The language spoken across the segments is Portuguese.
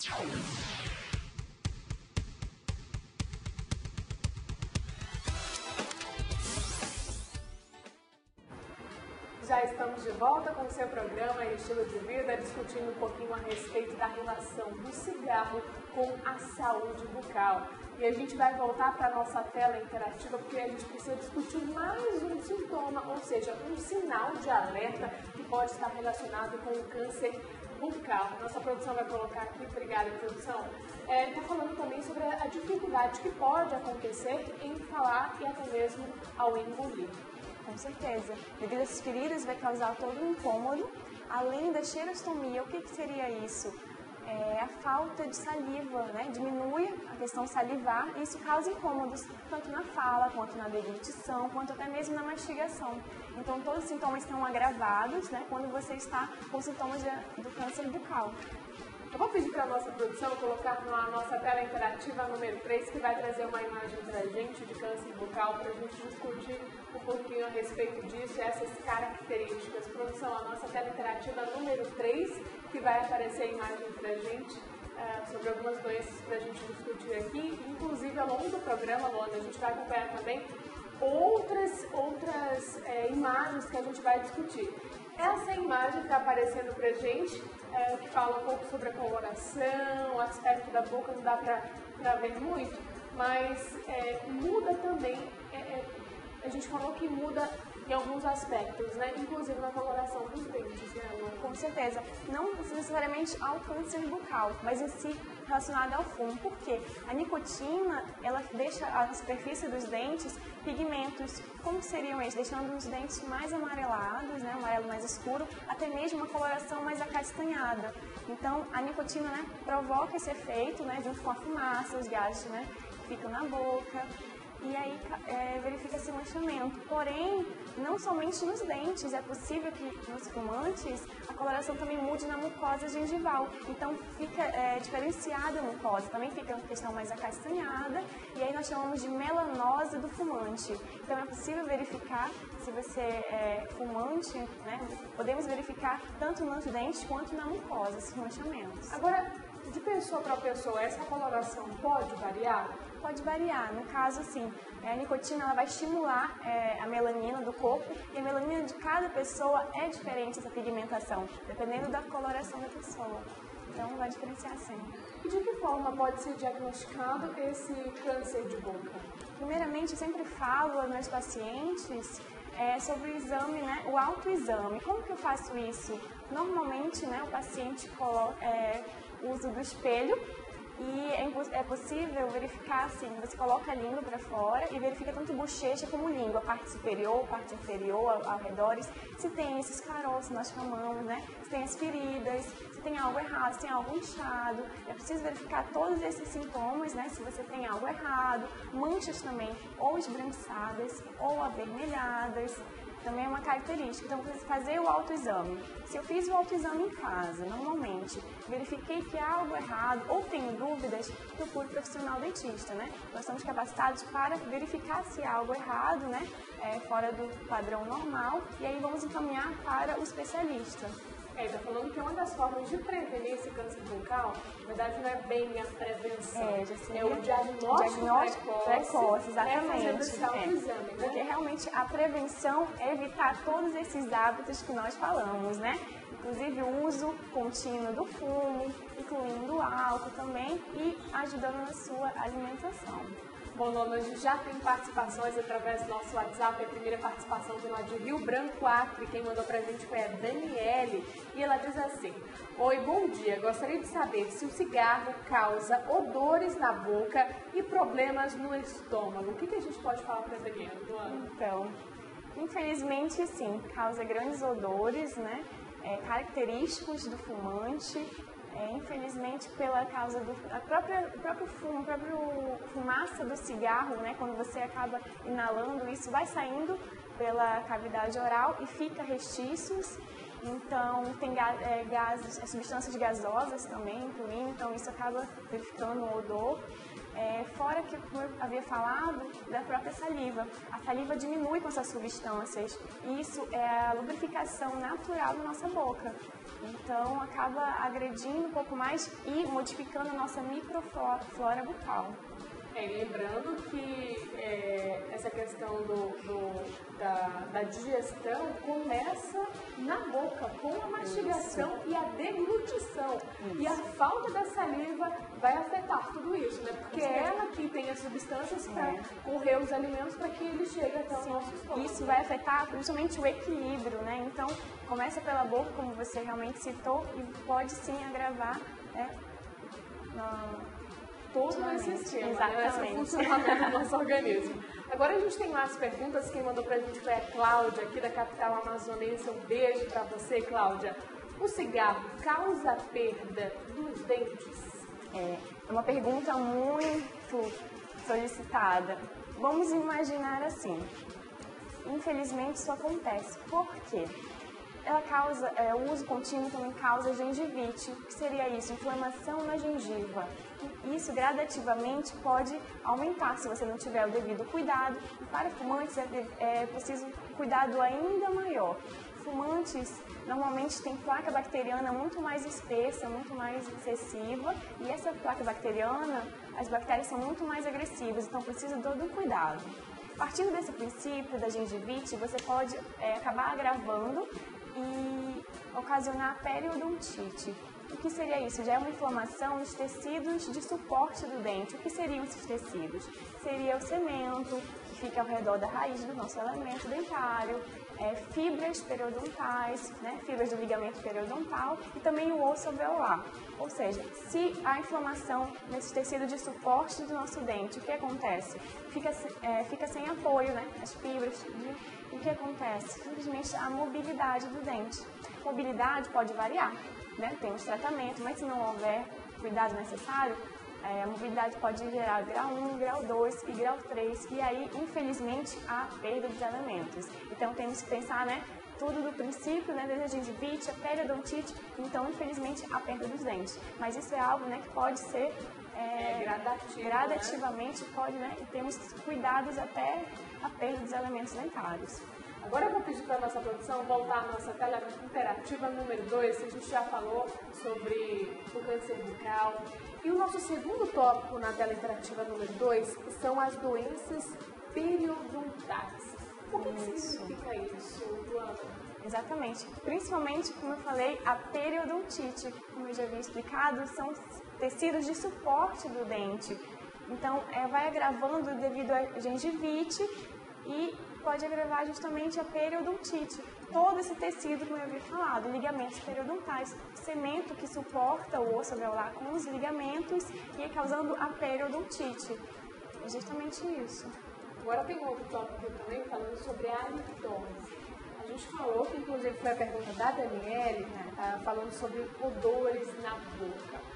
Já estamos de volta com o seu programa Estilo de Vida, discutindo um pouquinho a respeito da relação do cigarro com a saúde bucal. E a gente vai voltar para a nossa tela interativa porque a gente precisa discutir mais um sintoma, ou seja, um sinal de alerta que pode estar relacionado com o câncer bucal. Nossa produção vai colocar aqui, obrigada produção. Está falando também sobre a dificuldade que pode acontecer em falar e até mesmo ao engolir. Com certeza. Devido a essas feridas vai causar todo um incômodo, além da xerostomia. O que seria isso? É a falta de saliva, né? Diminui a questão salivar e isso causa incômodos, tanto na fala, quanto na deglutição, quanto até mesmo na mastigação. Então todos os sintomas estão agravados, né? Quando você está com sintomas do câncer bucal. Eu vou pedir para a nossa produção colocar na nossa tela interativa número 3, que vai trazer uma imagem para a gente de câncer bucal, para a gente discutir um pouquinho a respeito disso e essas características. Produção, a nossa tela interativa número 3, que vai aparecer a imagem para a gente sobre algumas doenças para a gente discutir aqui. Inclusive, ao longo do programa, Luana, a gente vai acompanhar também outras imagens que a gente vai discutir. Essa imagem que está aparecendo para a gente, que fala um pouco sobre a coloração, o aspecto da boca, não dá para ver muito, mas muda também, a gente falou que muda em alguns aspectos, né? Inclusive na coloração dos dentes, né, Lu? Com certeza. Não necessariamente ao câncer bucal, mas em si relacionado ao fumo. Por quê? A nicotina, ela deixa na superfície dos dentes pigmentos, como seriam eles? Deixando os dentes mais amarelados, né? Amarelo mais escuro, até mesmo uma coloração mais acastanhada. Então, a nicotina, né, provoca esse efeito, né, junto com a fumaça, os gases, né, que ficam na boca. E aí verifica esse manchamento. Porém, não somente nos dentes, é possível que nos fumantes a coloração também mude na mucosa gengival. Então fica diferenciada a mucosa, também fica uma questão mais acastanhada, e aí nós chamamos de melanose do fumante. Então é possível verificar se você é fumante, né? Podemos verificar tanto nos dentes quanto na mucosa esses manchamentos. Agora, de pessoa para pessoa, essa coloração pode variar? Pode variar. No caso, assim, a nicotina ela vai estimular a melanina do corpo e a melanina de cada pessoa é diferente essa pigmentação, dependendo da coloração da pessoa. Então, vai diferenciar sempre. E de que forma pode ser diagnosticado esse câncer de boca? Primeiramente, eu sempre falo aos meus pacientes sobre o exame, né, o autoexame. Como que eu faço isso? Normalmente, né, o paciente usa do espelho e é possível verificar assim, você coloca a língua para fora e verifica tanto bochecha como língua, parte superior, parte inferior, ao redor, se tem esses caroços, nós chamamos, né? Se tem as feridas, se tem algo errado, se tem algo inchado. É preciso verificar todos esses sintomas, né? Se você tem algo errado, manchas também, ou esbranquiçadas, ou avermelhadas. Também é uma característica. Então, fazer o autoexame. Se eu fiz o autoexame em casa, normalmente, verifiquei que há algo errado ou tenho dúvidas, procure profissional dentista, né? Nós estamos capacitados para verificar se há algo errado, né? Fora do padrão normal, e aí vamos encaminhar para o especialista. Está falando que uma das formas de prevenir esse câncer bucal, na verdade, não é bem a prevenção. É o diagnóstico precoce, exatamente. Esse autoexame, né? Porque realmente a prevenção é evitar todos esses hábitos que nós falamos, né? Inclusive o uso contínuo do fumo, incluindo o álcool também e ajudando na sua alimentação. Bom, Lona, a gente já tem participações através do nosso WhatsApp. A primeira participação de lá de Rio Branco Acre. Quem mandou pra gente foi a Daniele. E ela diz assim: oi, bom dia. Gostaria de saber se o cigarro causa odores na boca e problemas no estômago. O que a gente pode falar pra Daniele, Luana? Então, infelizmente, sim, causa grandes odores, né? Característicos do fumante. Infelizmente, pela causa do próprio fumo, a própria fumaça do cigarro, né? Quando você acaba inalando, isso vai saindo pela cavidade oral e fica restícios. Então, tem gases, substâncias gasosas também, incluindo, então isso acaba verificando o odor. Fora que, como eu havia falado, da própria saliva. A saliva diminui com essas substâncias. E isso é a lubrificação natural da nossa boca. Então, acaba agredindo um pouco mais e modificando a nossa microflora bucal. Lembrando que essa questão da digestão começa na boca, com a mastigação e a deglutição. E a falta da saliva vai afetar tudo isso, né? Porque é ela que tem as substâncias para correr os alimentos para que ele chegue até o nosso estômago. Isso vai afetar principalmente o equilíbrio, né? Então, começa pela boca, como você realmente citou, e pode sim agravar, né? Todo esse sistema, né? Esse funcionamento do nosso organismo. Agora a gente tem mais perguntas. Quem mandou pra gente foi a Cláudia, aqui da capital amazonense. Um beijo pra você, Cláudia. O cigarro causa perda dos dentes? É uma pergunta muito solicitada. Vamos imaginar assim. Infelizmente isso acontece. Por quê? O uso contínuo também causa gengivite. O que seria isso? Inflamação na gengiva. Isso gradativamente pode aumentar se você não tiver o devido cuidado. E para fumantes é preciso cuidado ainda maior. Fumantes normalmente têm placa bacteriana muito mais espessa, muito mais excessiva. E essa placa bacteriana, as bactérias são muito mais agressivas, então precisa de todo um cuidado. Partindo desse princípio da gengivite, você pode acabar agravando e ocasionar periodontite. O que seria isso? Já é uma inflamação nos tecidos de suporte do dente. O que seriam esses tecidos? Seria o cemento, que fica ao redor da raiz do nosso elemento dentário, fibras periodontais, né? Fibras do ligamento periodontal e também o osso alveolar. Ou seja, se há inflamação nesse tecido de suporte do nosso dente, o que acontece? Fica sem apoio, né? As fibras. O que acontece? Simplesmente a mobilidade do dente. A mobilidade pode variar, né? Tem os tratamentos, mas se não houver cuidado necessário, a mobilidade pode gerar grau 1, grau 2 e grau 3, e aí, infelizmente, há perda dos elementos. Então, temos que pensar, né, tudo do princípio, né, desde a gengivite, a periodontite, então, infelizmente, a perda dos dentes. Mas isso é algo, né, que pode ser gradativamente, né? Pode, né, e temos cuidados até a perda dos elementos dentários. Agora eu vou pedir para a nossa produção voltar à nossa tela interativa número 2, a gente já falou sobre o câncer bucal. E o nosso segundo tópico na tela interativa número 2 são as doenças periodontais. O que significa isso, Luana? Exatamente. Principalmente, como eu falei, a periodontite, como eu já havia explicado, são tecidos de suporte do dente. Então, vai agravando devido à gengivite e pode agravar justamente a periodontite. Todo esse tecido, como eu havia falado, ligamentos periodontais, cemento que suporta o osso alveolar com os ligamentos e causando a periodontite. É justamente isso. Agora tem um outro tópico também falando sobre a halitose. A gente falou, que inclusive foi a pergunta da Daniele, falando sobre odores na boca.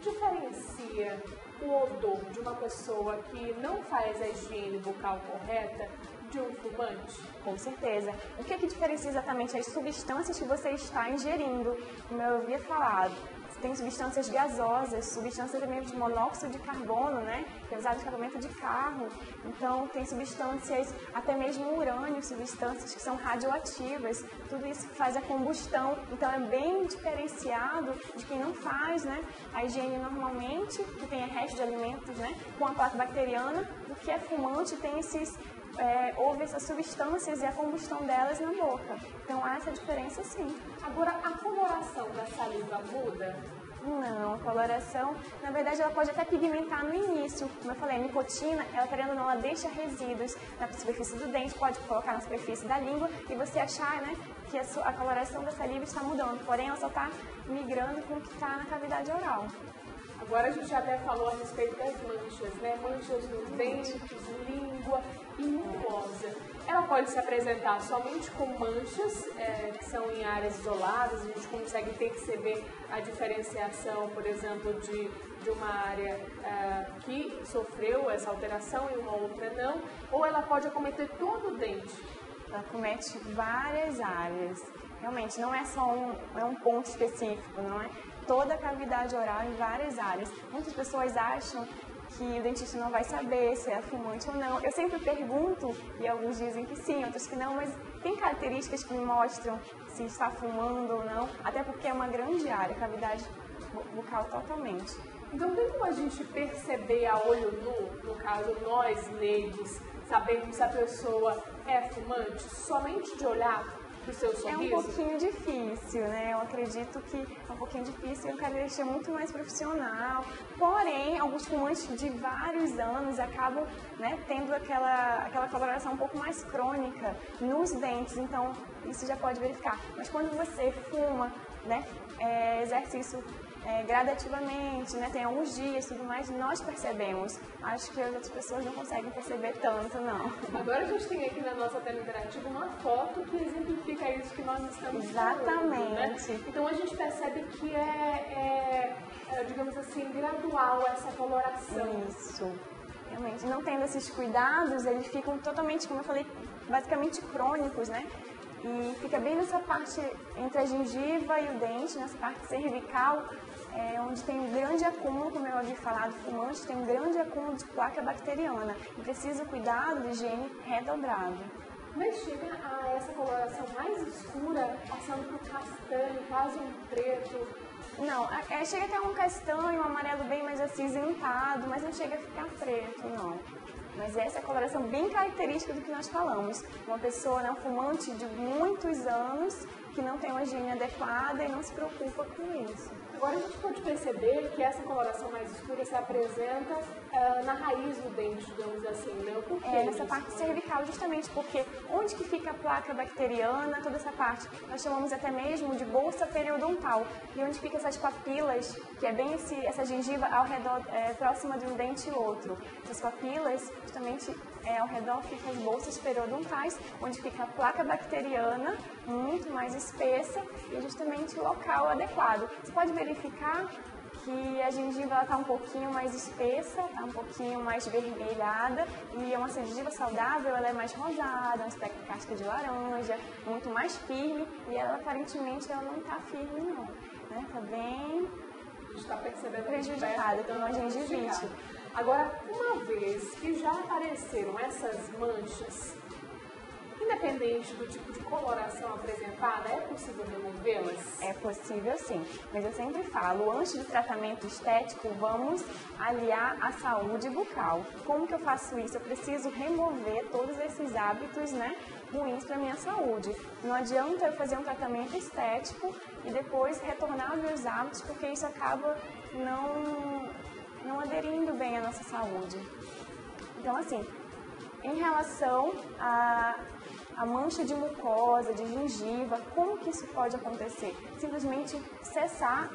Diferencia o odor de uma pessoa que não faz a higiene bucal correta de um fumante? Com certeza. O que diferencia exatamente as substâncias que você está ingerindo? Como eu havia falado, tem substâncias gasosas, substâncias também de monóxido de carbono, né? Que é usado no escapamento de carro. Então, tem substâncias, até mesmo urânio, substâncias que são radioativas. Tudo isso faz a combustão. Então, é bem diferenciado de quem não faz, né, a higiene normalmente, que tem resto de alimentos, né, com a placa bacteriana, do que é fumante, tem houve essas substâncias e a combustão delas na boca. Então, há essa diferença, sim. Agora, a coloração da saliva muda? Não, a coloração, na verdade, ela pode até pigmentar no início. Como eu falei, a nicotina, ela querendo ou não, ela deixa resíduos na superfície do dente, pode colocar na superfície da língua e você achar, né, que a coloração da saliva está mudando. Porém, ela só está migrando com o que está na cavidade oral. Agora a gente até falou a respeito das manchas, né? Manchas nos dentes, língua e mucosa. Ela pode se apresentar somente com manchas, que são em áreas isoladas, a gente consegue perceber a diferenciação, por exemplo, de uma área que sofreu essa alteração e uma outra não, ou ela pode acometer todo o dente? Ela acomete várias áreas. realmente não é só um ponto específico, não é toda a cavidade oral em várias áreas. Muitas pessoas acham que o dentista não vai saber se é fumante ou não. Eu sempre pergunto, e alguns dizem que sim, outros que não, mas tem características que me mostram se está fumando ou não, até porque é uma grande área, cavidade bucal totalmente. Então tem como a gente perceber a olho nu, no caso nós leigos, sabendo se a pessoa é fumante, somente de olhar pro seu sorriso? É um pouquinho difícil, né? Eu acredito que é um pouquinho difícil, eu quero deixar muito mais profissional. Porém, alguns fumantes de vários anos acabam, né, tendo aquela coloração um pouco mais crônica nos dentes, então isso já pode verificar. Mas quando você fuma, né, exerce isso gradativamente, né, tem alguns dias e tudo mais, nós percebemos. Acho que as outras pessoas não conseguem perceber tanto, não. Agora a gente tem aqui na nossa tela interativa uma foto que exemplifica isso que nós estamos Exatamente. falando, né? Então a gente percebe que digamos assim, gradual essa coloração. Isso. Realmente, não tendo esses cuidados, eles ficam totalmente, como eu falei, basicamente crônicos, né? E fica bem nessa parte entre a gengiva e o dente, nessa parte cervical, onde tem um grande acúmulo, como eu havia falado, fumante, tem um grande acúmulo de placa bacteriana. E precisa cuidado de higiene redobrado. Mas chega a essa coloração mais escura, passando por castanho, quase um preto. Não, chega até um castanho, um amarelo bem mais acinzentado, mas não chega a ficar preto, não. Mas essa é a coloração bem característica do que nós falamos. Uma pessoa, né, um fumante de muitos anos, que não tem uma higiene adequada e não se preocupa com isso. Agora a gente pode perceber que essa coloração mais escura se apresenta na raiz do dente, digamos assim, né? Por quê? Nessa parte cervical, justamente porque onde que fica a placa bacteriana, toda essa parte, nós chamamos até mesmo de bolsa periodontal, e onde fica essas papilas, que é bem essa gengiva ao redor, próxima de um dente e outro. Essas papilas, justamente ao redor ficam as bolsas periodontais, onde fica a placa bacteriana, muito mais espessa, e justamente o local adequado. Você pode verificar que a gengiva está um pouquinho mais espessa, está um pouquinho mais vermelhada, e uma gengiva saudável ela é mais rosada, um aspecto de casca de laranja, muito mais firme, e ela aparentemente ela não está firme não, né? Está bem está percebendo prejudicada por uma gengivite. Agora, uma vez que já apareceram essas manchas, independente do tipo de coloração apresentada, é possível removê-las? É possível sim, mas eu sempre falo, antes do tratamento estético, vamos aliar a saúde bucal. Como que eu faço isso? Eu preciso remover todos esses hábitos, né, ruins para a minha saúde. Não adianta eu fazer um tratamento estético e depois retornar aos meus hábitos, porque isso acaba não aderindo bem à nossa saúde. Então, assim, em relação a mancha de mucosa, de gengiva, como que isso pode acontecer? Simplesmente cessar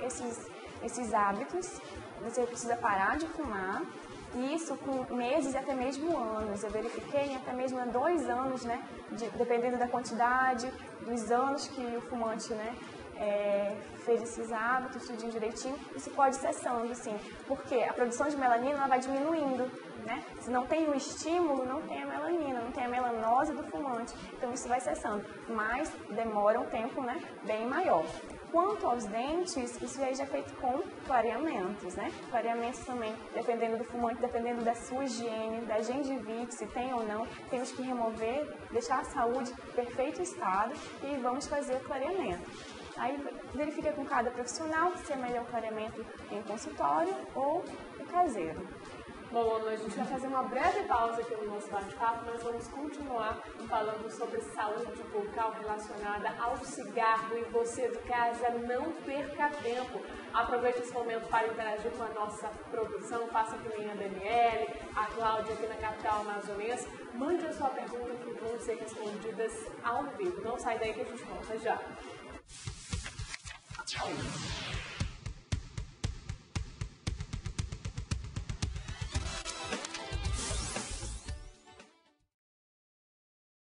esses hábitos, você precisa parar de fumar, e isso com meses e até mesmo anos. Eu verifiquei em até mesmo 2 anos, né, dependendo da quantidade, dos anos que o fumante, né, fez esses hábitos, tudinho direitinho, isso pode ir cessando, sim, porque a produção de melanina ela vai diminuindo, né? Se não tem o estímulo, não tem a melanina, não tem a melanose do fumante, então isso vai cessando, mas demora um tempo, né, bem maior. Quanto aos dentes, isso aí já é feito com clareamentos, né? Clareamentos também, dependendo do fumante, dependendo da sua higiene, da gengivite, se tem ou não, temos que remover, deixar a saúde em perfeito estado e vamos fazer o clareamento. Aí verifica com cada profissional se é melhor o clareamento em consultório ou o caseiro. Bom, a gente vai fazer uma breve pausa aqui no nosso bate-papo, nós vamos continuar falando sobre saúde bucal relacionada ao cigarro e você de casa não perca tempo. Aproveite esse momento para interagir com a nossa produção, faça que nem a Daniele, a Cláudia aqui na capital amazonense, mande a sua pergunta que vão ser respondidas ao vivo. Não sai daí que a gente volta já.